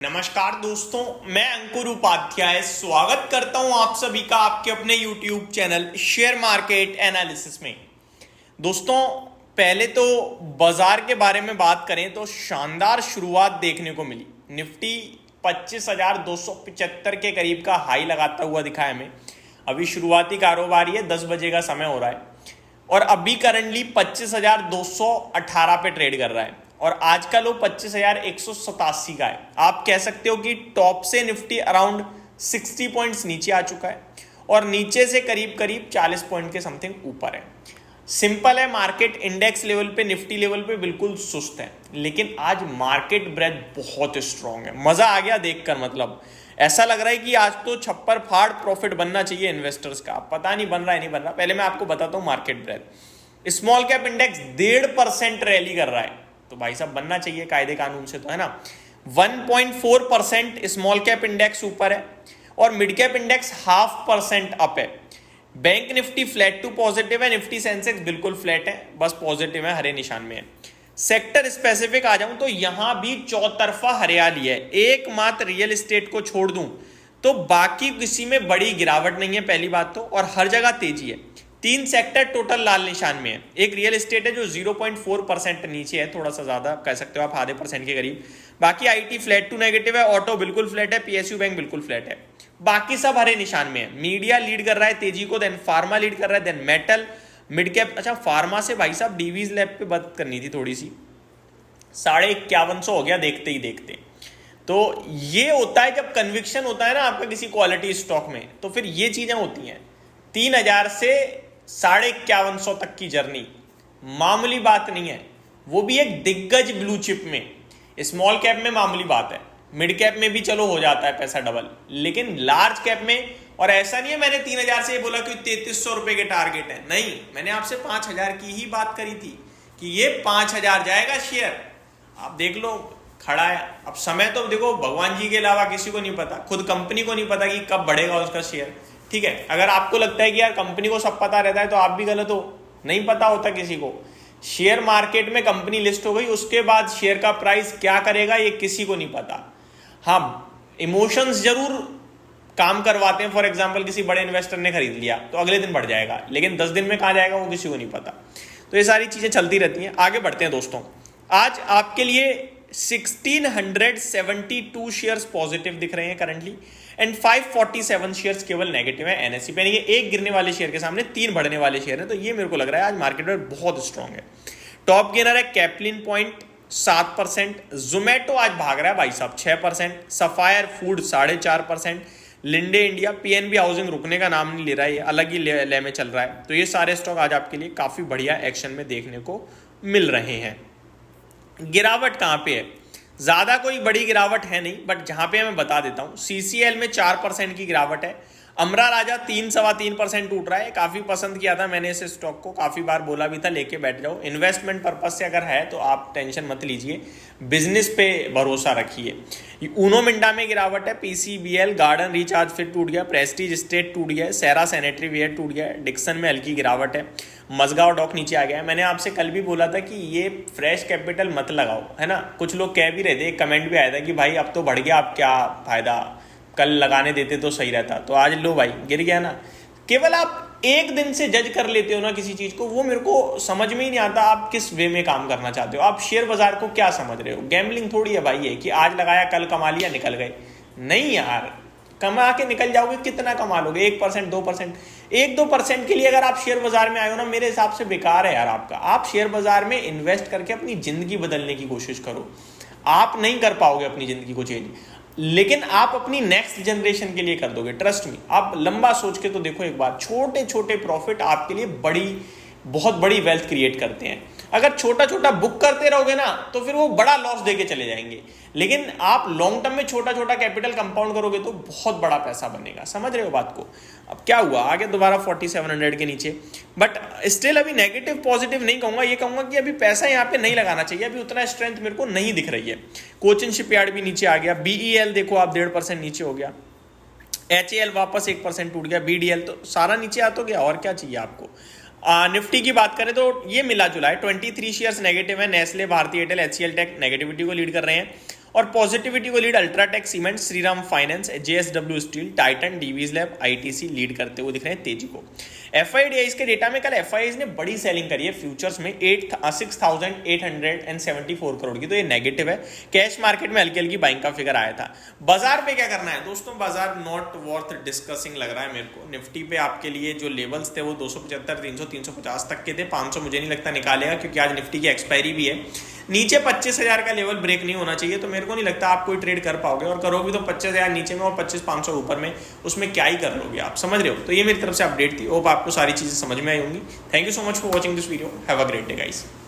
नमस्कार दोस्तों, मैं अंकुर उपाध्याय स्वागत करता हूं आप सभी का आपके अपने YouTube channel share market analysis में। दोस्तों, पहले तो बाजार के बारे में बात करें तो शानदार शुरुआत देखने को मिली। निफ्टी 25,275 के करीब का हाई लगाता हुआ दिखा है हमें। अभी शुरुआती कारोबार है, 10 बजे का समय हो रहा है और अभी करंटली 25,218 पे ट्रेड कर रहा है और आज का लो 25,187 का है। आप कह सकते हो कि टॉप से निफ्टी अराउंड 60 पॉइंट्स नीचे आ चुका है और नीचे से करीब करीब 40 पॉइंट के समथिंग ऊपर है। सिंपल है, मार्केट इंडेक्स लेवल पे, निफ्टी लेवल पे बिल्कुल सुस्त है, लेकिन आज मार्केट ब्रेथ बहुत स्ट्रांग है। मजा आ गया देखकर, मतलब ऐसा लग रहा है कि आज तो छप्पर फाड़ प्रॉफिट बनना चाहिए इन्वेस्टर्स का। पता नहीं बन रहा है नहीं बन रहा। पहले मैं आपको बताता हूं market breadth. Small cap index 1.5% rally कर रहा है, तो भाई साहब बनना चाहिए कायदे कानून से, तो है ना। 1.4% स्मॉल कैप इंडेक्स ऊपर है और मिड कैप इंडेक्स 0.5% अप है। Bank Nifty flat to positive है, निफ्टी सेंसेक्स बिल्कुल फ्लैट है, बस पॉजिटिव है, हरे निशान में है। सेक्टर स्पेसिफिक आ जाऊं तो यहां भी चौतरफा हरियाली है। एकमात्र रियल एस्टेट को छोड़ दूं तो बाकी किसी में बड़ी गिरावट नहीं है, पहली बात तो, और हर जगह तेजी है। 3 सेक्टर टोटल लाल निशान में है। एक रियल एस्टेट है जो 0.4% नीचे है, थोड़ा सा ज्यादा कह सकते हो आप, आधे % के करीब। बाकी आईटी फ्लैट टू नेगेटिव है, ऑटो बिल्कुल फ्लैट है, पीएसयू बैंक बिल्कुल फ्लैट है। बाकी सब हरे निशान में है। मीडिया लीड कर रहा है तेजी को, देन फार्मा लीड कर रहा है, देन मेटल, मिड कैप। अच्छा, फार्मा से भाई साहब डीवीज लैब पे बात करनी थी थोड़ी सी, 5150 हो गया देखते ही देखते। तो ये होता है जब कन्विक्शन होता है ना आपका किसी क्वालिटी स्टॉक में, तो फिर ये चीजें होती हैं। 3000 से 5150 तक की जर्नी मामूली बात नहीं है, वो भी एक दिग्गज ब्लू चिप में। स्मॉल कैप में मामूली बात है, मिड कैप में भी चलो हो जाता है पैसा डबल, लेकिन लार्ज कैप में। और ऐसा नहीं है मैंने 3000 से ये बोला कि 3300 रुपए के टारगेट है, नहीं, मैंने आपसे 5000 की ही बात करी थी कि ये 5000 जाएगा शेयर। आप देख लो खड़ा है। अब समय तो देखो भगवान जी के अलावा किसी को नहीं पता, खुद कंपनी को नहीं पता कि कब बढ़ेगा उसका शेयर। ठीक है, अगर आपको लगता है कि यार कंपनी को सब पता रहता है तो आप भी गलत हो, नहीं पता होता किसी को। शेयर मार्केट में कंपनी लिस्ट हो गई, उसके बाद शेयर का प्राइस क्या करेगा ये किसी को नहीं पता। हाँ, इमोशंस जरूर काम करवाते हैं। फॉर एग्जांपल किसी बड़े इन्वेस्टर ने खरीद लिया तो अगले दिन बढ़ जाएगा, लेकिन 10 दिन में कहाँ जाएगा वो किसी को नहीं पता। तो ये सारी चीजें चलती रहती हैं। आगे बढ़ते हैं दोस्तों। आज आपके लिए 1672 शेयर्स पॉजिटिव दिख रहे हैं करंटली एंड 547 शेयर्स केवल नेगेटिव है एनएससी पे। यानी एक गिरने वाले शेयर के सामने 3 बढ़ने वाले शेयर हैं, तो ये मेरे को लग रहा है आज मार्केट में बहुत स्ट्रांग है। टॉप गेनर है कैप्लिन पॉइंट 7%, जोमेटो आज भाग रहा है भाई साहब 6%, sapphire food 4.5%, Linde India, PNB housing रुकने का नाम नहीं ले रहा है, ये अलग ही ले में चल रहा है। तो ये सारे स्टॉक आज आपके लिए काफी बढ़िया एक्शन में देखने को मिल रहे हैं। गिरावट कहां पे है? ज्यादा कोई बड़ी गिरावट है नहीं, बट जहां पे मैं बता देता हूं। सीसीएल में 4% की गिरावट है। अमरा राजा 3-3.25% टूट रहा है। काफी पसंद किया था मैंने इस स्टॉक को, काफी बार बोला भी था लेके बैठ जाओ। इन्वेस्टमेंट पर्पज से अगर है तो आप टेंशन मत लीजिए, बिजनेस पे भरोसा रखिए। ऊनो मिंडा में गिरावट है। पीसीबीएल, गार्डन रिचार्ज फिर टूट गया, प्रेस्टीज स्टेट टूट गया, सेरा सैनिटरी वेयर टूट गया, डिक्सन में हल्की गिरावट है, मजगांव डॉक नीचे आ गया है। मैंने आपसे कल भी बोला था कि ये फ्रेश कैपिटल मत लगाओ, है ना। कुछ लोग कह भी रहे थे, एक कमेंट भी आया था कि भाई अब तो बढ़ गया, अब क्या फायदा, कल लगाने देते तो सही रहता। तो आज लो भाई, गिर गया ना। केवल आप एक दिन से जज कर लेते हो ना किसी चीज को, वो मेरे को समझ में ही नहीं आता आप किस वे में काम करना चाहते हो। आप शेयर बाजार को क्या समझ रहे हो? गैम्बलिंग थोड़ी है भाई ये कि आज लगाया कल कमा लिया निकल गए। नहीं यार, कमा के निकल जाओगे, कितना कमा लोगे? 1%, 2%, 1-2% के लिए अगर आप शेयर बाजार में आए हो ना, मेरे हिसाब से बेकार है यार आपका। आप शेयर बाजार में इन्वेस्ट करके अपनी जिंदगी बदलने की कोशिश करो। आप नहीं कर पाओगे अपनी जिंदगी को चेंज, लेकिन आप अपनी नेक्स्ट जनरेशन के लिए कर दोगे, ट्रस्ट मी। आप लंबा सोच के तो देखो एक बार, छोटे छोटे प्रॉफिट आपके लिए बहुत बड़ी वेल्थ क्रिएट करते हैं। अगर छोटा छोटा बुक करते रहोगे ना तो फिर वो बड़ा लॉस देके चले जाएंगे, लेकिन आप लॉन्ग टर्म में छोटा छोटा कैपिटल कंपाउंड करोगे तो बहुत बड़ा पैसा बनेगा। समझ रहे हो बात को? अब क्या हुआ, आगे दोबारा 4700 के नीचे, बट स्टिल अभी नेगेटिव पॉजिटिव नहीं कहूंगा, ये कहूंगा कि अभी पैसा यहाँ पे नहीं लगाना चाहिए। अभी उतना स्ट्रेंथ मेरे को नहीं दिख रही है। कोचिन शिपयार्ड भी नीचे आ गया, बीईएल देखो आप 1.5% नीचे हो गया, एचएएल वापस 1% टूट गया, बीडीएल तो सारा नीचे आ तो गया, और क्या चाहिए आपको। निफ्टी की बात करें तो ये मिला जुला है। 23 शेयर्स नेगेटिव है। नेस्ले, भारतीय एयरटेल, एचसीएल टेक नेगेटिविटी को लीड कर रहे हैं और पॉजिटिविटी को lead UltraTech cement, Shriram finance, JSW steel, Titan, Divi's lab, ITC lead करते हुए दिख रहे हैं तेजी को। FIDIs के डेटा में कल FIIs ने बड़ी सेलिंग करी है फ्यूचर्स में 6,874 करोड़ की, तो ये नेगेटिव है। कैश मार्केट में हल्की हल्की बाइंग का फिगर आया था। बाजार पे क्या करना है दोस्तों, बाजार नॉट वर्थ डिस्कसिंग लग रहा है मेरे को। निफ्टी पे आपके लिए जो लेवल्स थे वो 275, 300, 350 तक के थे। 500 मुझे नहीं लगता निकालेगा, क्योंकि आज निफ्टी की एक्सपायरी भी है। नीचे 25,000 का लेवल ब्रेक नहीं होना चाहिए, तो मेरे को नहीं लगता आप कोई ट्रेड कर पाओगे, और करोगे तो 25,000 नीचे में और 25,500 ऊपर में, उसमें क्या ही कर लोगे आप, समझ रहे हो। तो ये मेरी तरफ से अपडेट थी, होप आपको सारी चीजें समझ में आई होंगी। Thank you so much for watching this video, have a great day guys.